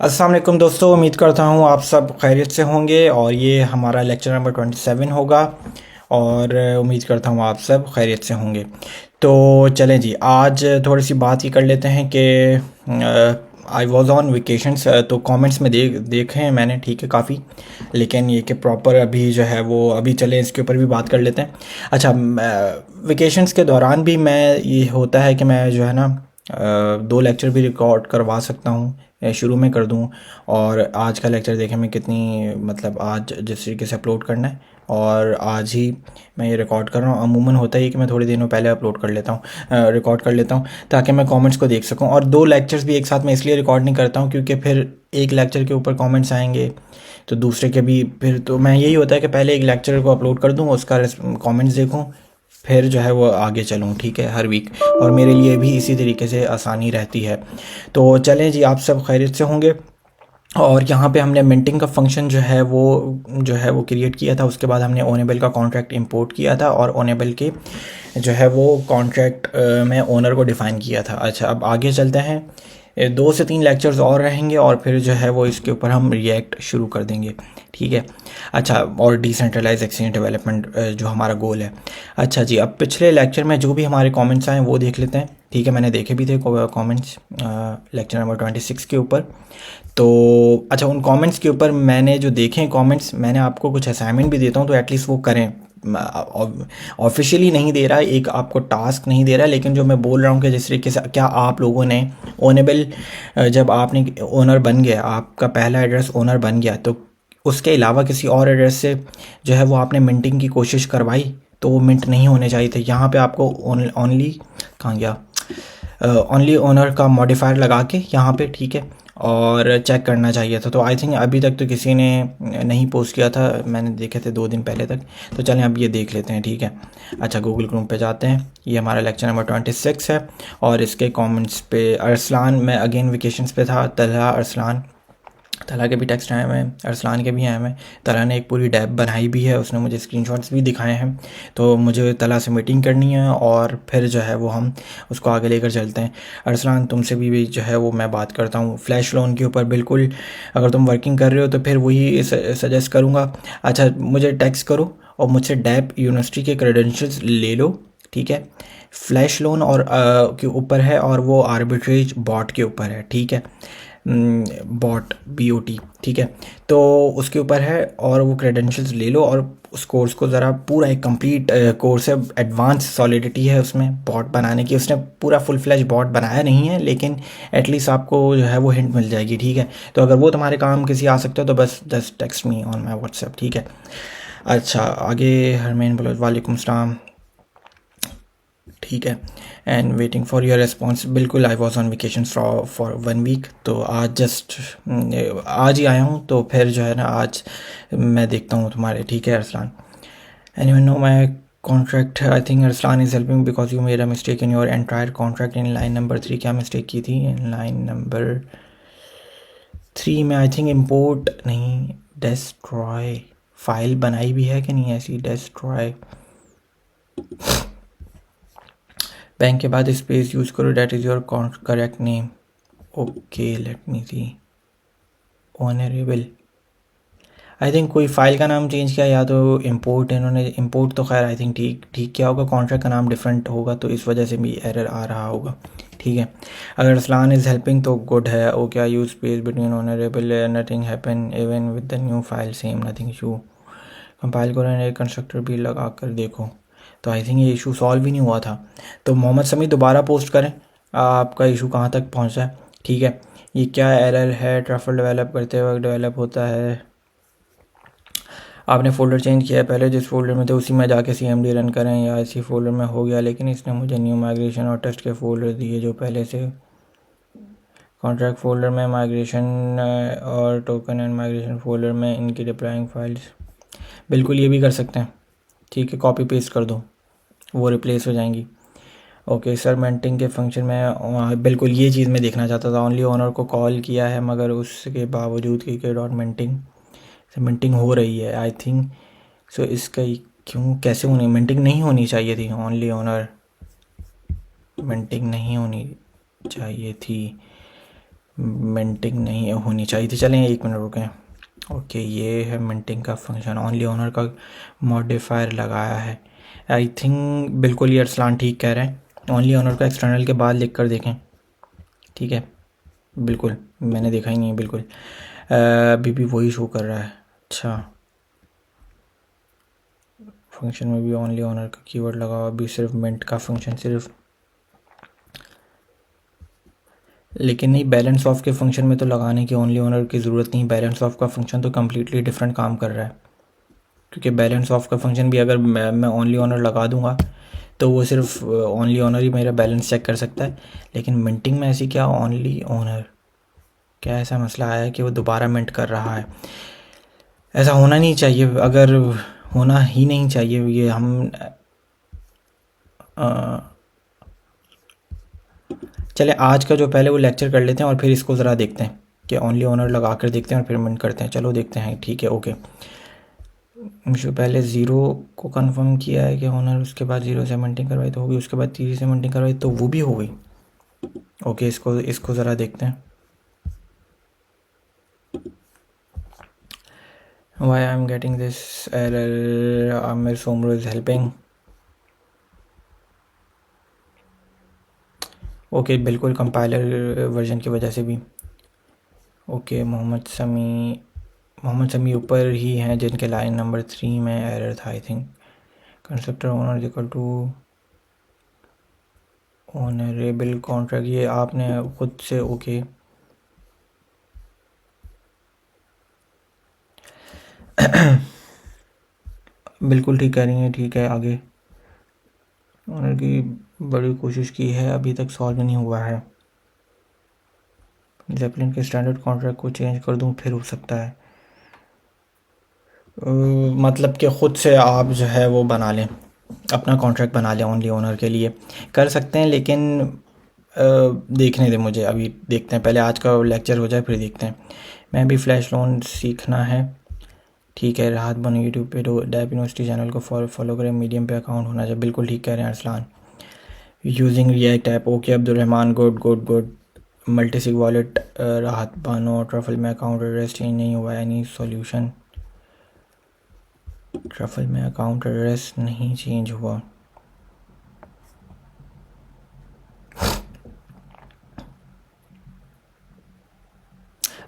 अस्सलाम वालेकुम दोस्तों, उम्मीद करता हूँ आप सब खैरियत से होंगे और ये हमारा लेक्चर नंबर 27 होगा। और उम्मीद करता हूँ आप सब खैरियत से होंगे। तो चलें जी, आज थोड़ी सी बात ही कर लेते हैं कि आई वॉज़ ऑन वेकेशंस। तो कमेंट्स में देखे हैं मैंने, ठीक है, काफ़ी। लेकिन ये कि प्रॉपर अभी जो है वो अभी चलें इसके ऊपर भी बात कर लेते हैं। अच्छा, वेकेशंस के दौरान भी मैं ये होता है कि मैं जो है ना दो लेक्चर भी रिकॉर्ड करवा सकता हूँ, शुरू में कर दूँ। और आज का लेक्चर देखें मैं कितनी मतलब आज जिस तरीके से अपलोड करना है, और आज ही मैं ये रिकॉर्ड कर रहा हूँ। अमूमन होता ही है कि मैं थोड़े दिनों पहले अपलोड कर लेता हूँ, रिकॉर्ड कर लेता हूँ ताकि मैं कमेंट्स को देख सकूँ। और दो लेक्चर्स भी एक साथ मैं इसलिए रिकॉर्ड नहीं करता हूँ क्योंकि फिर एक लेक्चर के ऊपर कमेंट्स आएंगे तो दूसरे के भी, फिर तो मैं यही होता है कि पहले एक लेक्चर को अपलोड कर दूँ, उसका कमेंट्स देखूँ, फिर जो है वो आगे चलूँ, ठीक है, हर वीक। और मेरे लिए भी इसी तरीके से आसानी रहती है। तो चलें जी, आप सब खैरियत से होंगे। और यहाँ पे हमने मिंटिंग का फंक्शन जो है वो क्रिएट किया था। उसके बाद हमने ओनेबल का कॉन्ट्रैक्ट इंपोर्ट किया था और ओनेबल के जो है वो कॉन्ट्रैक्ट में ओनर को डिफ़ाइन किया था। अच्छा, अब आगे चलते हैं। 2 से 3 लेक्चर्स और रहेंगे और फिर जो है वो इसके ऊपर हम रिएक्ट शुरू कर देंगे, ठीक है। अच्छा, और डिसेंट्रलाइज एक्सचेंज डेवलपमेंट जो हमारा गोल है। अच्छा जी, अब पिछले लेक्चर में जो भी हमारे कमेंट्स आए वो देख लेते हैं, ठीक है। मैंने देखे भी थे कमेंट्स लेक्चर नंबर 26 के ऊपर। तो अच्छा, उन कमेंट्स के ऊपर मैंने जो देखे हैं कमेंट्स, मैंने आपको कुछ असाइनमेंट भी देता हूँ तो एटलीस्ट वो करें। ऑफिशियली नहीं दे रहा, एक आपको टास्क नहीं दे रहा, लेकिन जो मैं बोल रहा हूँ कि जिस तरीके से क्या आप लोगों ने ओनेबल, जब आपने ओनर बन गया, आपका पहला एड्रेस ओनर बन गया, तो उसके अलावा किसी और एड्रेस से जो है वो आपने मिंटिंग की कोशिश करवाई तो वो मिंट नहीं होने चाहिए थे। यहाँ पे आपको ओनली, कहाँ गया, ओनली ओनर का मॉडिफायर लगा के यहाँ पे, ठीक है, और चेक करना चाहिए था। तो आई थिंक अभी तक तो किसी ने नहीं पोस्ट किया था, मैंने देखे थे 2 दिन पहले तक। तो चलें अब ये देख लेते हैं, ठीक है। अच्छा, गूगल क्रोम पे जाते हैं। ये हमारा लेक्चर नंबर 26 है और इसके कमेंट्स पे अरसलान, मैं अगेन वेकेशंस पे था, तलहा, अरसलान, तला के भी टेक्स्ट आए हुए हैं, अरसलान के भी आए हुए हैं। तला ने एक पूरी डैब बनाई भी है, उसने मुझे स्क्रीनशॉट्स भी दिखाए हैं। तो मुझे तला से मीटिंग करनी है और फिर जो है वो हम उसको आगे लेकर चलते हैं। अरसलान, तुमसे भी जो है वो मैं बात करता हूँ फ्लैश लोन के ऊपर। बिल्कुल, अगर तुम वर्किंग कर रहे हो तो फिर वही सजेस्ट करूँगा। अच्छा, मुझे टेक्स्ट करो और मुझसे डैब यूनिवर्सिटी के क्रेडेंशियल्स ले लो, ठीक है। फ्लैश लोन और के ऊपर है और वो आर्बिट्रेज बॉट के ऊपर है, ठीक है। बॉट, BOT, ठीक है। तो उसके ऊपर है और वो क्रेडेंशियल्स ले लो और उस कोर्स को ज़रा, पूरा एक कंप्लीट कोर्स है, एडवांस सॉलिडिटी है उसमें बॉट बनाने की। उसने पूरा फुल फ्लैश बॉट बनाया नहीं है, लेकिन एटलीस्ट आपको जो है वो हिंट मिल जाएगी, ठीक है। तो अगर वो तुम्हारे काम किसी आ सकते हो तो बस just text me on my WhatsApp, ठीक है। अच्छा, आगे हरमैन बोलो, वालेकुम सलाम, ठीक है। And waiting for your response. बिल्कुल, I was on vacation for 1 week, तो आज जस्ट आज ही आया हूँ, तो फिर जो है ना आज मैं देखता हूँ तुम्हारे, ठीक है Arsalan. Anyone know my contract, I think Arsalan is helping because you made a mistake in your entire contract in line number 3। क्या मिस्टेक की थी इन लाइन नंबर 3 में? आई थिंक इम्पोर्ट नहीं, डेस्ट्रॉय फाइल बनाई भी है कि नहीं ऐसी, डेस्ट्रॉय बैंक के बाद स्पेस यूज़ करो, that is your correct name. Okay, let me see, honourable, I think कोई फ़ाइल का नाम चेंज किया, या तो इम्पोर्ट, इन्होंने इम्पोर्ट तो खैर आई थिंक ठीक ठीक किया होगा, कॉन्ट्रैक्ट का नाम डिफरेंट होगा तो इस वजह से भी एरर आ रहा होगा, ठीक है। अगर असलान इज़ हेल्पिंग तो गुड है। ओ क्या use space between honourable, nothing happen even with the new file, same nothing issue, compile करो एंड कंस्ट्रक्टर भी लगा कर देखो। तो आई थिंक ये इशू सॉल्व ही नहीं हुआ था। तो मोहम्मद समी दोबारा पोस्ट करें आपका इशू कहाँ तक पहुँचा है, ठीक है। ये क्या एरर है, ट्रफल डेवलप करते वक्त डेवलप होता है, आपने फ़ोल्डर चेंज किया है, पहले जिस फोल्डर में थे उसी में जाके CMD रन करें, या इसी फोल्डर में हो गया, लेकिन इसने मुझे न्यू माइग्रेशन और टेस्ट के फोल्डर दिए जो पहले से कॉन्ट्रैक्ट फोल्डर में माइग्रेशन और टोकन एंड माइग्रेशन फोल्डर में इनकी डिप्लॉइंग फाइल्स। बिल्कुल ये भी कर सकते हैं, ठीक है, कॉपी पेस्ट कर दो, वो रिप्लेस हो जाएंगी। ओके सर, मेंटिंग के फंक्शन में बिल्कुल ये चीज़ मैं देखना चाहता था, ओनली ओनर को कॉल किया है मगर उसके बावजूद कि डॉट मिंटिंग हो रही है, आई थिंक सो इसका क्यों, कैसे होनी, मिंटिंग नहीं होनी चाहिए थी, ओनली ओनर मिंटिंग नहीं होनी चाहिए थी। मिंटिंग नहीं होनी चाहिए थी। चलें 1 मिनट रुकें। ओके, ये है मिंटिंग का फंक्शन, ओनली ओनर का मॉडिफायर लगाया है। आई थिंक बिल्कुल ये अरसलान ठीक कह रहे हैं, ओनली ओनर का एक्सटर्नल के बाद लिख कर देखें। ठीक है, बिल्कुल मैंने देखा ही नहीं है, बिल्कुल अभी भी वही शो कर रहा है। अच्छा, फंक्शन में भी ओनली ओनर का कीवर्ड लगा हुआ, अभी सिर्फ मिंट का फंक्शन सिर्फ, लेकिन नहीं, बैलेंस ऑफ के फंक्शन में तो लगाने की ओनली ओनर की ज़रूरत नहीं। बैलेंस ऑफ का फंक्शन तो कम्प्लीटली डिफरेंट काम कर रहा है, क्योंकि बैलेंस ऑफ का फंक्शन भी अगर मैं ओनली ओनर लगा दूंगा तो वो सिर्फ ओनली ओनर ही मेरा बैलेंस चेक कर सकता है। लेकिन मिंटिंग में ऐसी क्या ओनली ओनर, क्या ऐसा मसला आया कि वो दोबारा मिंट कर रहा है? ऐसा होना नहीं चाहिए, अगर होना ही नहीं चाहिए ये हम चले आज का जो पहले वो लेक्चर कर लेते हैं और फिर इसको ज़रा देखते हैं कि ओनली ओनर लगा कर देखते हैं और फिर मिंट करते हैं। चलो देखते हैं, ठीक है, ओके। मुझे पहले ज़ीरो को कंफर्म किया है कि ओनर, उसके बाद ज़ीरो से मिंटिंग करवाई तो होगी, उसके बाद 3 से मिंटिंग करवाई तो वो भी हो गई। ओके, इसको ज़रा देखते हैं। Why I'm getting this error? Amir Somro is helping. Okay, बिल्कुल कंपाइलर वर्जन की वजह से भी। ओके, मोहम्मद समी ऊपर ही हैं जिनके लाइन नंबर 3 में एरर था I think. Constructor owner equal to honourable contract, ये आपने खुद से ओके बिल्कुल ठीक कह रही हैं, ठीक है। आगे ओनर की बड़ी कोशिश की है, अभी तक सॉल्व नहीं हुआ है। जेपलिन के स्टैंडर्ड कॉन्ट्रैक्ट को चेंज कर दूं फिर हो सकता है। मतलब कि ख़ुद से आप जो है वो बना लें, अपना कॉन्ट्रैक्ट बना लें ओनली ओनर के लिए, कर सकते हैं। लेकिन देखने दें मुझे, अभी देखते हैं, पहले आज का लेक्चर हो जाए फिर देखते हैं। मैं भी फ्लैश लोन सीखना है, ठीक है। राहत बनो यूट्यूब पे डैप यूनिवर्सिटी चैनल को फॉलो करें, मीडियम पे अकाउंट होना चाहिए, बिल्कुल ठीक कह रहे हैं Arsalan. Using react app, okay Abdul Rahman, good good good. Multisig wallet, राहत बानो, ट्रफल में अकाउंट एड्रेस चेंज नहीं हुआ, एनी सॉल्यूशन? ट्रफल में अकाउंट एड्रेस नहीं चेंज हुआ,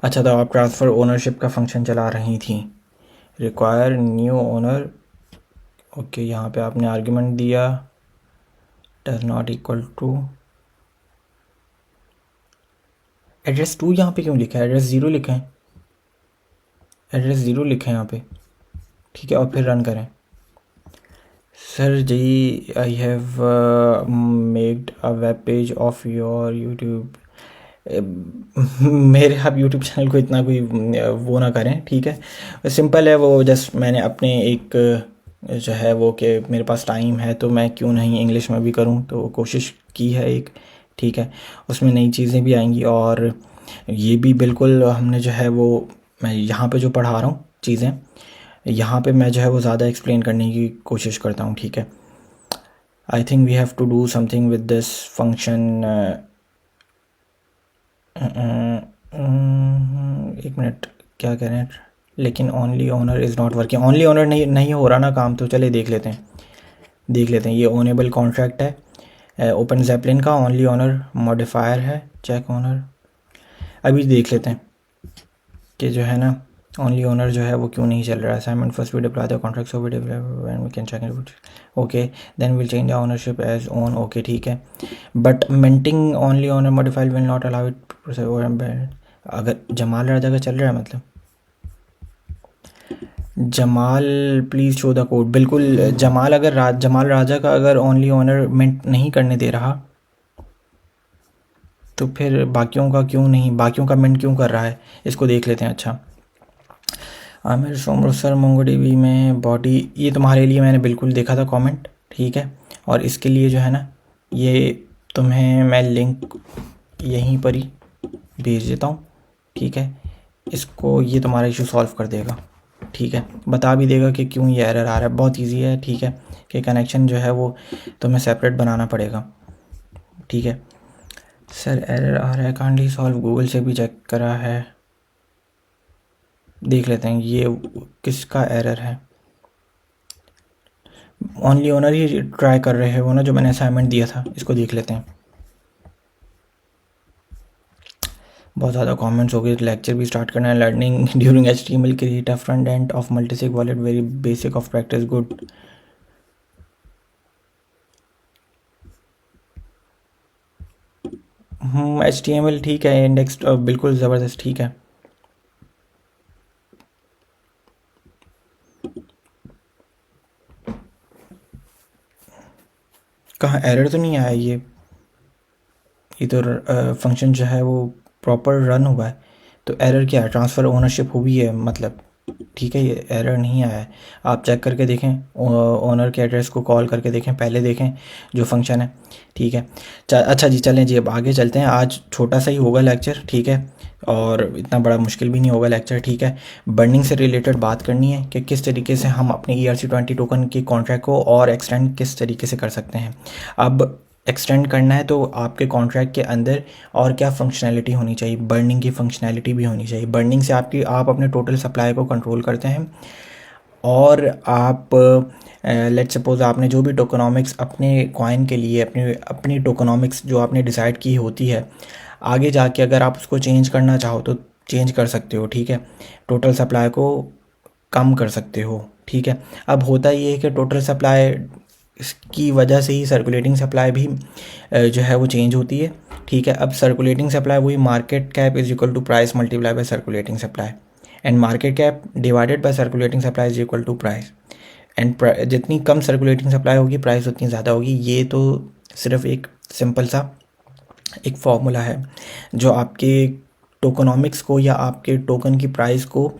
अच्छा, तो आप ट्रांसफ़र ओनरशिप का फंक्शन चला रही थी। रिक्वायर न्यू ओनर, ओके, यहाँ पे आपने आर्ग्यूमेंट दिया does not equal to address 2, यहाँ पे क्यों लिखा है? एड्रेस 0 लिखा है, एड्रेस 0 लिखा है यहाँ पे, ठीक है। और फिर रन करें। Sir ji, I have made a web page of your YouTube. मेरे आप यूट्यूब चैनल को इतना कोई वो ना करें, ठीक है। सिंपल है वो, जस्ट मैंने अपने एक जो है वो कि मेरे पास टाइम है तो मैं क्यों नहीं इंग्लिश में भी करूं, तो कोशिश की है एक, ठीक है। उसमें नई चीज़ें भी आएंगी और ये भी बिल्कुल हमने जो है वो, मैं यहाँ पे जो पढ़ा रहा हूँ चीज़ें, यहाँ पे मैं जो है वो ज़्यादा एक्सप्लेन करने की कोशिश करता हूँ, ठीक है। I think we have to do something with this function. एक मिनट, क्या कह रहे हैं? लेकिन only owner is not working, only owner नहीं हो रहा ना काम, तो चले देख लेते हैं। ये ओनेबल कॉन्ट्रैक्ट है ओपन जेपलिन का, ओनली ओनर मॉडिफायर है, चेक ओनर। अभी देख लेते हैं कि जो है ना ओनली ओनर जो है वो क्यों नहीं चल रहा है। Assignment first we deploy the contract so we we can check it, okay. Then will change the ownership as own, okay, ठीक है। But minting only owner modified will not allow it. अगर जमाल राजा का चल रहा है, मतलब Jamal please show the code, बिल्कुल। जमाल अगर जमाल राजा का अगर ओनली ओनर मिंट नहीं करने दे रहा तो फिर बाकियों का क्यों नहीं, बाकियों का मिंट क्यों कर रहा है, इसको देख लेते हैं। अच्छा, आमिर सोमरो सर, मोंगोडीबी में बॉडी, ये तुम्हारे लिए मैंने बिल्कुल देखा था कमेंट, ठीक है। और इसके लिए जो है ना, ये तुम्हें मैं लिंक यहीं पर ही भेज देता हूँ, ठीक है। इसको, ये तुम्हारा इशू सॉल्व कर देगा, ठीक है। बता भी देगा कि क्यों ये एरर आ रहा है, बहुत इजी है, ठीक है। कि कनेक्शन जो है वो तुम्हें सेपरेट बनाना पड़ेगा, ठीक है। सर एरर आ रहा है, काइंडली सॉल्व। गूगल से भी चेक करा है, देख लेते हैं ये किसका एरर है। ओनली ओनर ही ट्राई कर रहे हैं वो ना, जो मैंने असाइनमेंट दिया था। इसको देख लेते हैं। बहुत ज़्यादा कमेंट्स हो गए। लेक्चर भी स्टार्ट करना है। Learning during HTML create a front end of multisig wallet, very basic of practice, good. HTML ठीक है, इंडेक्स बिल्कुल ज़बरदस्त ठीक है। कहाँ एरर तो नहीं आया? ये तो फंक्शन जो है वो प्रॉपर रन हुआ है। तो एरर क्या है? ट्रांसफ़र ओनरशिप हुई है मतलब, ठीक है, ये एरर नहीं आया है। आप चेक करके देखें, ओनर के एड्रेस को कॉल करके देखें, पहले देखें जो फंक्शन है, ठीक है। अच्छा जी, चलें जी, अब आगे चलते हैं। आज छोटा सा ही होगा लेक्चर, ठीक है, और इतना बड़ा मुश्किल भी नहीं होगा लेक्चर, ठीक है। बर्निंग से रिलेटेड बात करनी है कि किस तरीके से हम अपने ERC20 टोकन के कॉन्ट्रैक्ट को और एक्सटेंड किस तरीके से कर सकते हैं। अब एक्सटेंड करना है तो आपके कॉन्ट्रैक्ट के अंदर और क्या फंक्शनैलिटी होनी चाहिए? बर्निंग की फंक्शनैलिटी भी होनी चाहिए। बर्निंग से आप अपने टोटल सप्लाई को कंट्रोल करते हैं, और आप लेट्स सपोज आपने जो भी टोकनॉमिक्स अपने कॉइन के लिए अपनी टोकनॉमिक्स जो आपने डिसाइड की होती है, आगे जाके अगर आप उसको चेंज करना चाहो तो चेंज कर सकते हो, ठीक है। टोटल सप्लाई को कम कर सकते हो, ठीक है। अब होता ये है कि टोटल सप्लाई की वजह से ही सर्कुलेटिंग सप्लाई भी जो है वो चेंज होती है, ठीक है। अब सर्कुलेटिंग सप्लाई वही market cap is equal to price multiply by circulating supply, and market cap divided by circulating supply is equal to price. And जितनी कम सर्कुलेटिंग सप्लाई होगी प्राइस उतनी ज़्यादा होगी। ये तो सिर्फ एक सिंपल सा एक फॉर्मूला है जो आपके टोकनॉमिक्स को या आपके टोकन की प्राइस को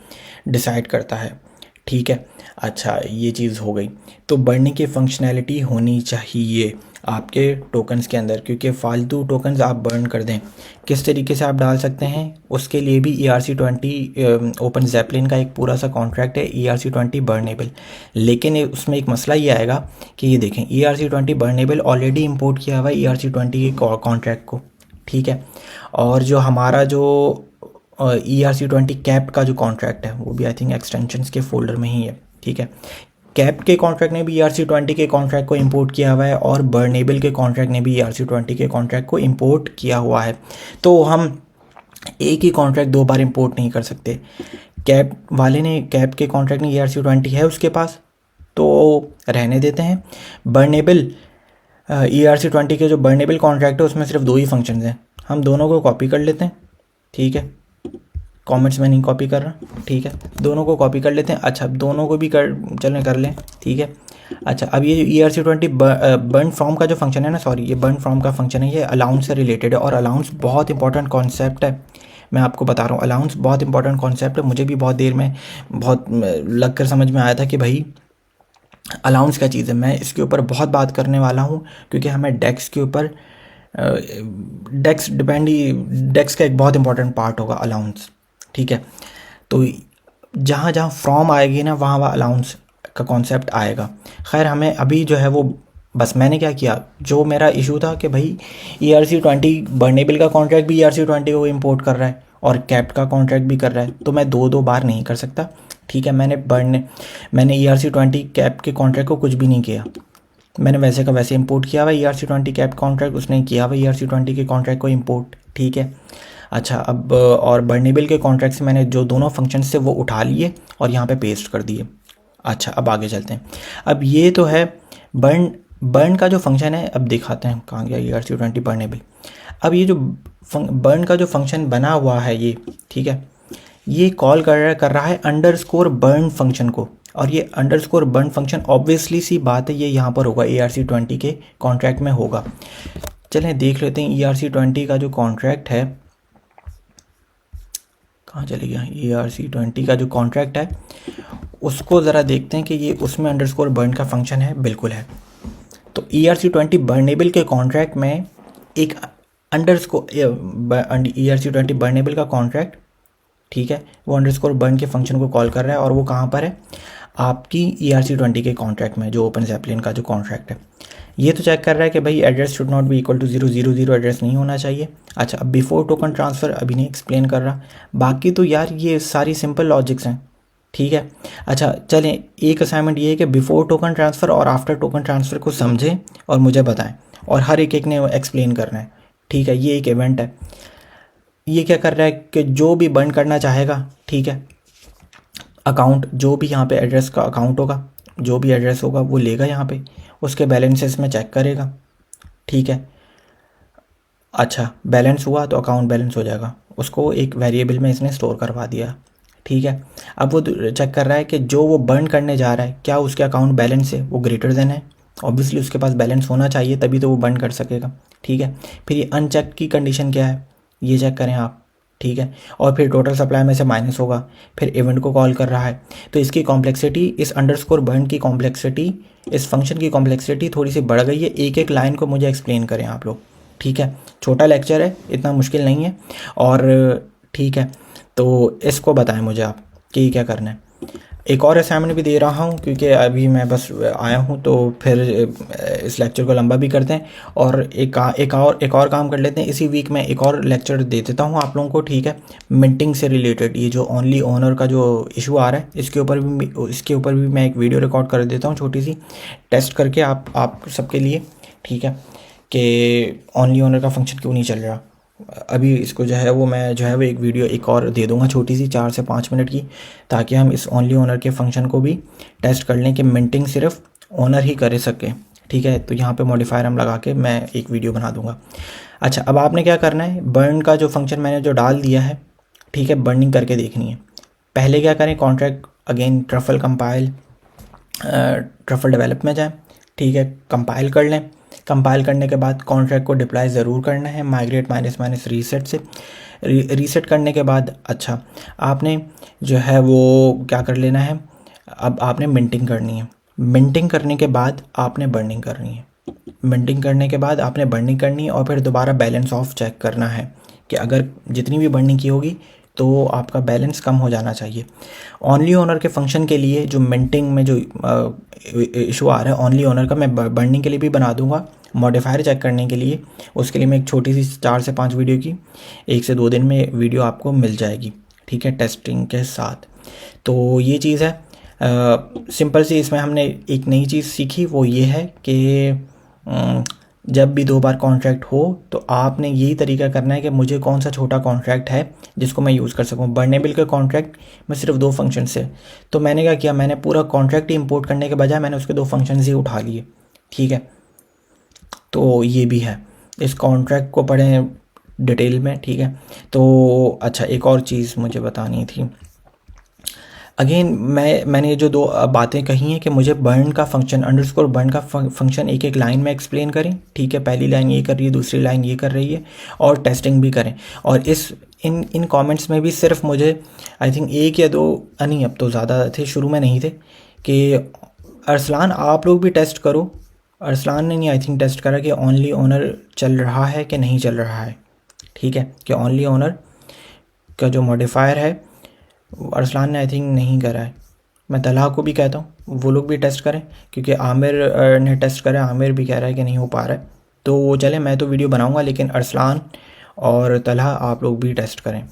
डिसाइड करता है, ठीक है। अच्छा, ये चीज़ हो गई। तो बर्निंग की फंक्शनैलिटी होनी चाहिए आपके टोकन्स के अंदर, क्योंकि फालतू टोकन्स आप बर्न कर दें। किस तरीके से आप डाल सकते हैं उसके लिए भी ERC20 ओपन जैपलिन का एक पूरा सा कॉन्ट्रैक्ट है, ERC20 बर्नेबल। लेकिन उसमें एक मसला ये आएगा कि ये देखें, ERC20 बर्नेबल ऑलरेडी इंपोर्ट किया हुआ है ERC20 के कॉन्ट्रैक्ट को, ठीक है। और जो हमारा जो ERC20 कैप का जो कॉन्ट्रैक्ट है वो भी आई थिंक एक्सटेंशंस के फोल्डर में ही है, ठीक है। कैप के कॉन्ट्रैक्ट ने भी ERC20 के कॉन्ट्रैक्ट को इंपोर्ट किया हुआ है, और बर्नेबल के कॉन्ट्रैक्ट ने भी ERC20 के कॉन्ट्रैक्ट को इंपोर्ट किया हुआ है। तो हम एक ही कॉन्ट्रैक्ट दो बार इंपोर्ट नहीं कर सकते। कैप वाले ने, कैप के कॉन्ट्रैक्ट में ERC20 है उसके पास, तो रहने देते हैं। बर्नेबल ERC20 के जो बर्नेबल कॉन्ट्रैक्ट है उसमें सिर्फ दो ही फंक्शंस हैं, हम दोनों को कॉपी कर लेते हैं, ठीक है। कमेंट्स में नहीं कॉपी कर रहा, ठीक है, दोनों को कॉपी कर लेते हैं। अच्छा, दोनों को भी कर लें, ठीक है। अच्छा, अब ये जो ERC20 बर्न फ्रॉम का जो फंक्शन है ना, सॉरी, ये बर्न फ्रॉम का फंक्शन है, ये अलाउंस से रिलेटेड है, और अलाउंस बहुत इंपॉर्टेंट कॉन्सेप्ट है। मैं आपको बता रहा हूँ, अलाउंस बहुत इंपॉर्टेंट कॉन्सेप्ट है। मुझे भी बहुत देर में बहुत लग कर समझ में आया था कि भाई अलाउंस क्या चीज़ है। मैं इसके ऊपर बहुत बात करने वाला हूँ, क्योंकि हमें डेक्स के ऊपर डेक्स का एक बहुत इंपॉर्टेंट पार्ट होगा अलाउंस, ठीक है। तो जहाँ जहाँ फ्रॉम आएगी ना, वहाँ वहाँ अलाउंस का कॉन्सेप्ट आएगा। खैर, हमें अभी जो है वो, बस मैंने क्या किया, जो मेरा इशू था कि भाई ERC20 बर्नेबल का कॉन्ट्रैक्ट भी ERC20 को इंपोर्ट कर रहा है और कैप का कॉन्ट्रैक्ट भी कर रहा है, तो मैं दो बार नहीं कर सकता, ठीक है। मैंने ERC20 कैप के कॉन्ट्रैक्ट को कुछ भी नहीं किया, मैंने वैसे का वैसे इंपोर्ट किया हुआ ERC20 कैप कॉन्ट्रैक्ट, उसने किया हुआ ERC20 के कॉन्ट्रैक्ट को इंपोर्ट, ठीक है। अच्छा, अब और बर्नेबल के कॉन्ट्रैक्ट से मैंने जो दोनों फंक्शन थे वो उठा लिए और यहाँ पे पेस्ट कर दिए। अच्छा, अब आगे चलते हैं। अब ये तो है बर्न का जो फंक्शन है। अब दिखाते हैं कहाँ गया ERC20 बर्नेबल। अब ये जो बर्न का जो फंक्शन बना हुआ है ये, ठीक है, ये कॉल कर रहा है अंडरस्कोर बर्न फंक्शन को, और ये अंडरस्कोर बर्न फंक्शन ऑब्वियसली सी बात है ये यहाँ पर होगा, ERC20 के कॉन्ट्रैक्ट में होगा। चलें देख लेते हैं ERC20 का जो कॉन्ट्रैक्ट है, कहाँ चले गया, ERC20 का जो कॉन्ट्रैक्ट है उसको ज़रा देखते हैं कि ये उसमें अंडरस्कोर बर्न का फंक्शन है, बिल्कुल है। तो ERC20 बर्नेबल के कॉन्ट्रैक्ट में एक अंडरस्कोर ERC20 बर्नेबल का कॉन्ट्रैक्ट, ठीक है, वो अंडरस्कोर बर्न के फंक्शन को कॉल कर रहा है, और वो कहाँ पर है, आपकी ERC20 के कॉन्ट्रैक्ट में, जो ओपन जैपलिन का जो कॉन्ट्रैक्ट है। ये तो चेक कर रहा है कि भाई address should not be equal to 000 address नहीं होना चाहिए। अच्छा, अब बिफोर टोकन ट्रांसफ़र अभी नहीं एक्सप्लेन कर रहा, बाकी तो यार ये सारी सिंपल लॉजिक्स हैं, ठीक है। अच्छा चलें, एक असाइनमेंट ये है कि बिफोर टोकन ट्रांसफ़र और आफ्टर टोकन ट्रांसफ़र को समझें और मुझे बताएं, और हर एक ने एक्सप्लेन करना है, ठीक है। ये एक इवेंट है, ये क्या कर रहा है कि जो भी बंद करना चाहेगा, ठीक है, अकाउंट, जो भी यहाँ पे एड्रेस का अकाउंट होगा, जो भी एड्रेस होगा वो लेगा यहाँ पे, उसके बैलेंसेस में चेक करेगा, ठीक है। अच्छा, बैलेंस हुआ तो अकाउंट बैलेंस हो जाएगा, उसको एक वेरिएबल में इसने स्टोर करवा दिया, ठीक है। अब वो चेक कर रहा है कि जो वो बर्न करने जा रहा है क्या उसके अकाउंट बैलेंस है वो ग्रेटर देन है, ऑब्वियसली उसके पास बैलेंस होना चाहिए तभी तो वो बर्न कर सकेगा, ठीक है। फिर ये अनचेक की कंडीशन क्या है ये चेक करें आप, ठीक है। और फिर टोटल सप्लाई में से माइनस होगा, फिर इवेंट को कॉल कर रहा है, तो इसकी कॉम्प्लेक्सिटी, इस अंडरस्कोर बर्न की कॉम्प्लेक्सिटी, इस फंक्शन की कॉम्प्लेक्सिटी थोड़ी सी बढ़ गई है। एक एक लाइन को मुझे एक्सप्लेन करें आप लोग, ठीक है। छोटा लेक्चर है, इतना मुश्किल नहीं है, और ठीक है, तो इसको बताएं मुझे आप कि क्या करना है। एक और असाइनमेंट भी दे रहा हूँ क्योंकि अभी मैं बस आया हूँ, तो फिर इस लेक्चर को लंबा भी करते हैं, और एक और काम कर लेते हैं। इसी वीक में एक और लेक्चर दे देता हूँ आप लोगों को, ठीक है, मिंटिंग से रिलेटेड। ये जो ओनली ओनर का जो इशू आ रहा है इसके ऊपर भी मैं एक वीडियो रिकॉर्ड कर देता हूँ छोटी सी, टेस्ट करके आप सबके लिए, ठीक है, कि ओनली ओनर का फंक्शन क्यों नहीं चल रहा। अभी इसको जो है वो मैं जो है वो एक वीडियो एक और दे दूंगा छोटी सी 4 से 5 मिनट की, ताकि हम इस ओनली ओनर के फंक्शन को भी टेस्ट कर लें कि मिंटिंग सिर्फ ओनर ही कर सके, ठीक है। तो यहाँ पे मॉडिफायर हम लगा के मैं एक वीडियो बना दूंगा। अच्छा, अब आपने क्या करना है, बर्न का जो फंक्शन मैंने जो डाल दिया है, ठीक है, बर्निंग करके देखनी है। पहले क्या करें, contract again truffle compile, truffle develop में जाएं, ठीक है, कंपाइल कर लें। कंपाइल करने के बाद कॉन्ट्रैक्ट को डिप्लॉय ज़रूर करना है माइग्रेट माइनस रीसेट से। रीसेट करने के बाद अच्छा आपने जो है वो क्या कर लेना है, अब आपने मिंटिंग करनी है। मिंटिंग करने के बाद आपने बर्निंग करनी है। मिंटिंग करने के बाद आपने बर्निंग करनी है, और फिर दोबारा बैलेंस ऑफ चेक करना है कि अगर जितनी भी बर्निंग की होगी तो आपका बैलेंस कम हो जाना चाहिए। ओनली ओनर के फंक्शन के लिए जो मिंटिंग में जो इशू आ रहा है ओनली ओनर का, मैं बर्निंग के लिए भी बना दूंगा मॉडिफायर चेक करने के लिए। उसके लिए मैं एक छोटी सी 4 से 5 वीडियो की 1 से 2 दिन में वीडियो आपको मिल जाएगी, ठीक है, टेस्टिंग के साथ। तो ये चीज़ है सिंपल सी। इसमें हमने एक नई चीज़ सीखी, वो ये है कि जब भी 2 बार कॉन्ट्रैक्ट हो तो आपने यही तरीका करना है कि मुझे कौन सा छोटा कॉन्ट्रैक्ट है जिसको मैं यूज़ कर सकूं। बर्नेबल के कॉन्ट्रैक्ट में सिर्फ 2 फंक्शन से, तो मैंने क्या किया, मैंने पूरा कॉन्ट्रैक्ट ही इंपोर्ट करने के बजाय मैंने उसके 2 फंक्शन ही उठा लिए, ठीक है। तो ये भी है, इस कॉन्ट्रैक्ट को पढ़ें डिटेल में, ठीक है। तो अच्छा, एक और चीज़ मुझे बतानी थी। अगेन मैंने जो 2 बातें कही हैं कि मुझे बर्न का फंक्शन, अंडरस्कोर बर्न का फंक्शन एक एक लाइन में एक्सप्लेन करें, ठीक है। पहली लाइन ये कर रही है, दूसरी लाइन ये कर रही है, और टेस्टिंग भी करें। और इन कमेंट्स में भी सिर्फ मुझे आई थिंक 1 या 2 नहीं, अब तो ज़्यादा थे, शुरू में नहीं थे, कि अरसलान आप लोग भी टेस्ट करो। अरसलान ने नहीं आई थिंक टेस्ट करा कि ओनली ओनर चल रहा है कि नहीं चल रहा है, ठीक है, कि ओनली ओनर का जो मॉडिफायर है अरसलान ने आई थिंक नहीं करा है। मैं तलहा को भी कहता हूँ वो लोग भी टेस्ट करें, क्योंकि आमिर ने टेस्ट करा, आमिर भी कह रहा है कि नहीं हो पा रहा है। तो चले, मैं तो वीडियो बनाऊँगा, लेकिन अरसलान और तलहा आप लोग भी टेस्ट करें,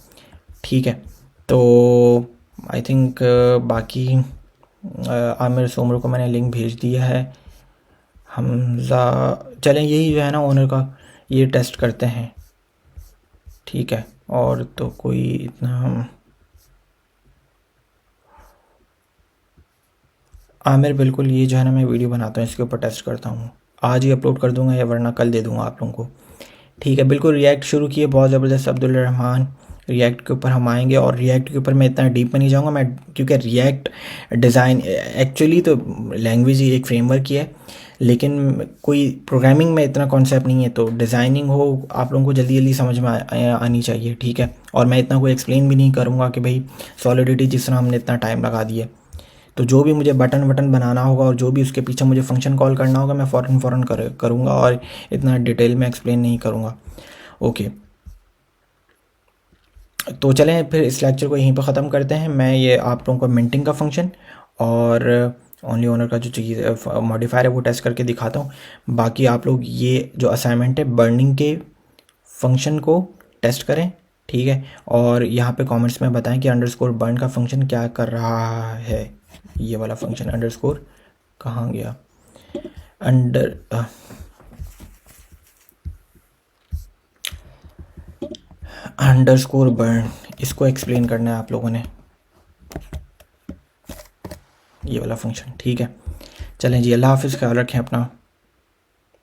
ठीक है। तो आई थिंक बाकी आमिर सोमर को मैंने लिंक भेज दिया है। हमज़ा, चलें यही जो है ना ओनर का ये टेस्ट करते हैं, ठीक है। और तो कोई इतना हम आमिर बिल्कुल, ये जो है ना मैं वीडियो बनाता हूँ इसके ऊपर टेस्ट करता हूँ, आज ही अपलोड कर दूंगा या वरना कल दे दूंगा आप लोगों को, ठीक है। बिल्कुल रिएक्ट शुरू किए, बहुत ज़बरदस्त अब्दुल रहमान। रिएक्ट के ऊपर हम आएंगे, और रिएक्ट के ऊपर मैं इतना डीप में नहीं जाऊँगा मैं, क्योंकि रिएक्ट डिज़ाइन एक्चुअली तो लैंग्वेज ही एक फ्रेमवर्क ही है, लेकिन कोई प्रोग्रामिंग में इतना कॉन्सेप्ट नहीं है। तो डिज़ाइनिंग हो आप लोगों को जल्दी जल्दी समझ में आनी चाहिए, ठीक है। और मैं इतना कोई एक्सप्लेन भी नहीं करूँगा कि भाई सॉलिडिटी जिस तरह हमने इतना टाइम लगा दिया। तो जो भी मुझे बटन बनाना होगा और जो भी उसके पीछे मुझे फंक्शन कॉल करना होगा मैं फ़ौरन करूँगा, और इतना डिटेल में एक्सप्लेन नहीं करूँगा, ओके। तो चलें फिर इस लेक्चर को यहीं पर ख़त्म करते हैं। मैं ये आप लोगों को मिंटिंग का फंक्शन और ओनली ओनर का जो चीज़ मॉडिफायर है वो टेस्ट करके दिखाता हूँ। बाकी आप लोग ये जो असाइनमेंट है बर्निंग के फंक्शन को टेस्ट करें, ठीक है। और यहाँ पे कमेंट्स में बताएं कि अंडरस्कोर बर्न का फंक्शन क्या कर रहा है। ये वाला फंक्शन अंडरस्कोर कहाँ गया, अंडरस्कोर बर्न, इसको एक्सप्लेन करना है आप लोगों ने, ये वाला फंक्शन, ठीक है। चलें जी, अल्लाह हाफिज़, ख्याल रखें अपना।